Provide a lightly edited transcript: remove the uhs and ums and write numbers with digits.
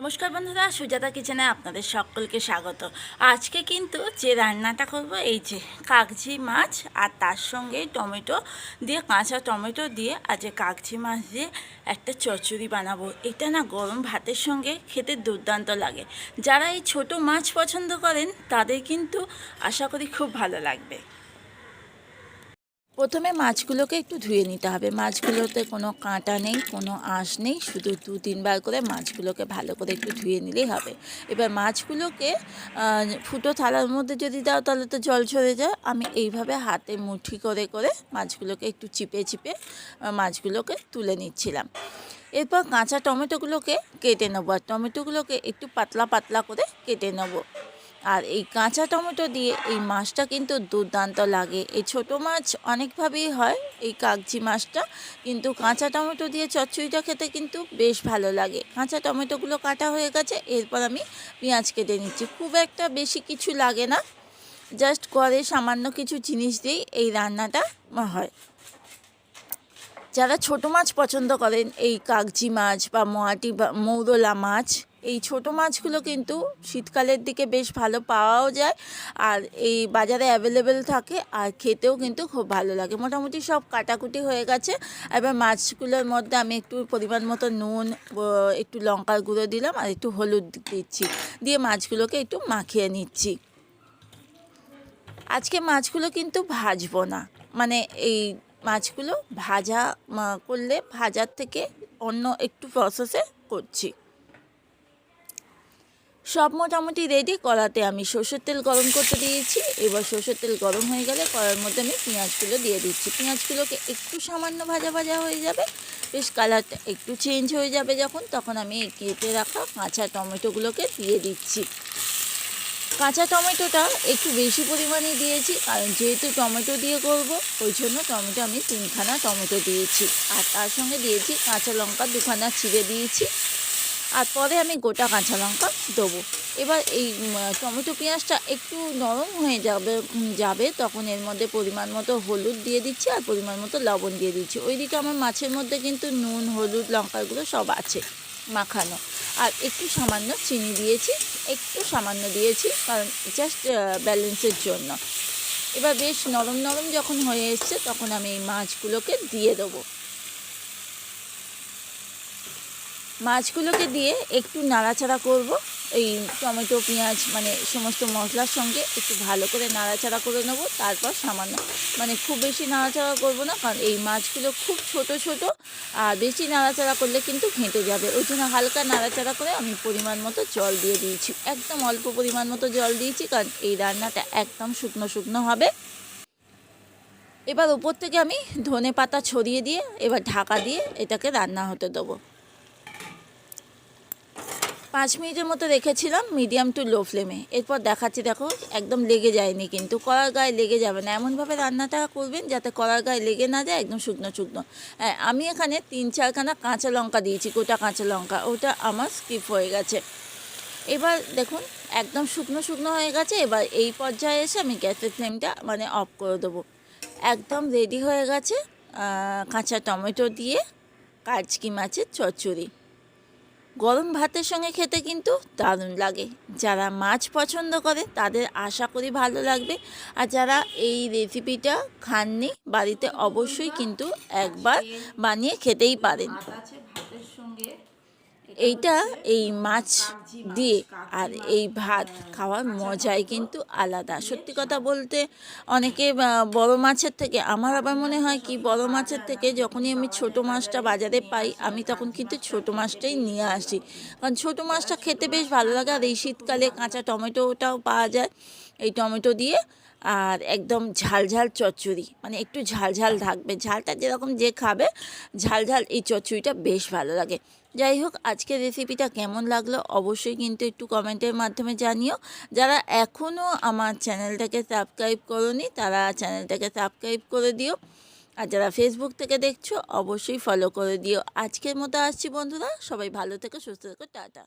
নমস্কার বন্ধুরা, সুজাতা কিচেনে আপনাদের সকলকে স্বাগত। আজকে কিন্তু যে রান্নাটা করব এই যে কাগজি মাছ আর তার সঙ্গে টমেটো দিয়ে, কাঁচা টমেটো দিয়ে আজ কাগজি মাছ দিয়ে একটা চচ্চড়ি বানাবো। এটা না গরম ভাতের সঙ্গে খেতে দুর্দান্ত লাগে। যারা এই ছোট মাছ পছন্দ করেন তাদের কিন্তু আশা করি খুব ভালো লাগবে। প্রথমে মাছগুলোকে একটু ধুয়ে নিতে হবে। মাছগুলোতে কোনো কাঁটা নেই, কোনো আঁশ নেই, শুধু 2-3 বার করে মাছগুলোকে ভালো করে একটু ধুয়ে নিলেই হবে। এবার মাছগুলোকে ফুটো থালার মধ্যে যদি দাও তাহলে তো জল ঝরে যায়। আমি এইভাবে হাতে মুঠি করে করে মাছগুলোকে একটু চিপে চিপে মাছগুলোকে তুলে নিচ্ছিলাম। এরপর কাঁচা টমেটোগুলোকে কেটে নেবো, আর টমেটোগুলোকে একটু পাতলা পাতলা করে কেটে নেবো। আর এই কাঁচা টমেটো দিয়ে এই মাছটা কিন্তু দুর্দান্ত লাগে। এই ছোটো মাছ অনেকভাবেই হয় এই কাগজি মাছটা, কিন্তু কাঁচা টমেটো দিয়ে চচ্চড়িটা খেতে কিন্তু বেশ ভালো লাগে। কাঁচা টমেটোগুলো কাটা হয়ে গেছে, এরপর আমি পেঁয়াজ কেটে নিচ্ছি। খুব একটা বেশি কিছু লাগে না, জাস্ট করে সামান্য কিছু জিনিস দিয়েই এই রান্নাটা হয়। যারা ছোটো মাছ পছন্দ করেন, এই কাগজি মাছ বা মোয়াটি বা মৌরলা মাছ, এই ছোটো মাছগুলো কিন্তু শীতকালের দিকে বেশ ভালো পাওয়াও যায়, আর এই বাজারে অ্যাভেলেবেল থাকে, আর খেতেও কিন্তু খুব ভালো লাগে। মোটামুটি সব কাটাকুটি হয়ে গেছে। এবার মাছগুলোর মধ্যে আমি একটু পরিমাণ মতো নুন, একটু লঙ্কার গুঁড়ো দিলাম, আর একটু হলুদ দিচ্ছি, দিয়ে মাছগুলোকে একটু মাখিয়ে নিচ্ছি। আজকে মাছগুলো কিন্তু ভাজবো না, মানে এই মাছগুলো ভাজা করলে ভাজার থেকে অন্য একটু প্রসেসে করছি। সব মোটামুটি রেডি। কড়াতে আমি সর্ষের তেল গরম করতে দিয়েছি। এবার সর্ষের তেল গরম হয়ে গেলে কড়ার মধ্যে আমি পেঁয়াজগুলো দিয়ে দিচ্ছি। পেঁয়াজগুলোকে একটু সামান্য ভাজা ভাজা হয়ে যাবে, বেশ কালারটা একটু চেঞ্জ হয়ে যাবে যখন, তখন আমি কেটে রাখা কাঁচা টমেটোগুলোকে দিয়ে দিচ্ছি। কাঁচা টমেটোটা একটু বেশি পরিমাণে দিয়েছি, কারণ যেহেতু টমেটো দিয়ে করব, ওই জন্য টমেটো আমি 3খানা টমেটো দিয়েছি। আর তার সঙ্গে দিয়েছি কাঁচা লঙ্কা 2খানা চিড়ে দিয়েছি, আর পরে আমি গোটা কাঁচা লঙ্কা দেবো। এবার এই টমেটো পেঁয়াজটা একটু নরম হয়ে যাবে তখন এর মধ্যে পরিমাণ মতো হলুদ দিয়ে দিচ্ছি, আর পরিমাণ মতো লবণ দিয়ে দিচ্ছি। ওইদিকে আমার মাছের মধ্যে কিন্তু নুন, হলুদ, লঙ্কাগুলো সব আছে মাখানো। আর একটু সামান্য চিনি দিয়েছি, একটু সামান্য দিয়েছি, কারণ জাস্ট ব্যালেন্সের জন্য। এবার বেশ নরম নরম যখন হয়ে এসছে তখন আমি এই মাছগুলোকে দিয়ে দেবো। মাছগুলোকে দিয়ে একটু নাড়াচাড়া করব। এই টমেটো পেঁয়াজ মানে সমস্ত মশলার সঙ্গে একটু ভালো করে নাড়াচাড়া করে নেব। তারপর সামান্য, মানে খুব বেশি নাড়াচাড়া করব না, কারণ এই মাছগুলো খুব ছোট ছোট, আর বেশি নাড়াচাড়া করলে কিন্তু ঘেঁটে যাবে। ওই জন্য হালকা নাড়াচাড়া করে আমি পরিমাণ মতো জল দিয়ে দিয়েছি, একদম অল্প পরিমাণ মতো জল দিয়েছি, কারণ এই রান্নাটা একদম শুকনো শুকনো হবে। এবার উপর থেকে আমি ধনে পাতা ছড়িয়ে দিয়ে এবার ঢাকা দিয়ে এটাকে রান্না হতে দেবো। 5 মিনিটের মতো রেখেছিলাম মিডিয়াম টু লো ফ্লেমে। এরপর দেখাচ্ছি, দেখো একদম লেগে যায়নি, কিন্তু কড়ার গায়ে লেগে যাবে না, এমনভাবে রান্নাটা করবেন যাতে কড়ার গায়ে লেগে না যায়, একদম শুকনো শুকনো। হ্যাঁ, আমি এখানে 3-4খানা কাঁচা লঙ্কা দিয়েছি, গোটা কাঁচা লঙ্কা, ওটা আমার স্কিপ হয়ে গেছে। এবার দেখুন একদম শুকনো শুকনো হয়ে গেছে। এবার এই পর্যায়ে এসে আমি গ্যাসের ফ্লেমটা মানে অফ করে দেবো। একদম রেডি হয়ে গেছে কাঁচা টমেটো দিয়ে কাজকি মাছের চচ্চড়ি। গরম ভাতের সঙ্গে খেতে কিন্তু দারুণ লাগে। যারা মাছ পছন্দ করে তাদের আশা করি ভালো লাগবে, আর যারা এই রেসিপিটা খাননি বাড়িতে অবশ্যই কিন্তু একবার বানিয়ে খেতেই পারেন। এইটা এই মাছ দিয়ে আর এই ভাত খাওয়ার মজাই কিন্তু আলাদা। সত্যি কথা বলতে অনেকে বড় মাছের থেকে, আমার আবার মনে হয় কি বড় মাছের থেকে যখনই আমি ছোট মাছটা বাজারে পাই, আমি তখন কিন্তু ছোট মাছটাই নিয়ে আসি, কারণ ছোট মাছটা খেতে বেশ ভালো লাগে। আর এই শীতকালে কাঁচা টমেটোটাও পাওয়া যায় এই টমেটো দিয়ে, আর একদম ঝাল ঝাল চচ্চড়ি, মানে একটু ঝাল ঝাল থাকবে, ঝালটা যেরকম যে খাবে ঝাল ঝাল এই চচ্চড়িটা বেশ ভালো লাগে। যাই হোক, আজকের রেসিপিটা কেমন লাগলো অবশ্যই কিন্তু একটু কমেন্টের মাধ্যমে জানিও। যারা এখনও আমার চ্যানেলটাকে সাবস্ক্রাইব করোনি তারা চ্যানেলটাকে সাবস্ক্রাইব করে দিও, আর যারা ফেসবুক থেকে দেখছো অবশ্যই ফলো করে দিও। আজকের মতো আসছি বন্ধুরা, সবাই ভালো থেকো, সুস্থ থেকো, টাটা।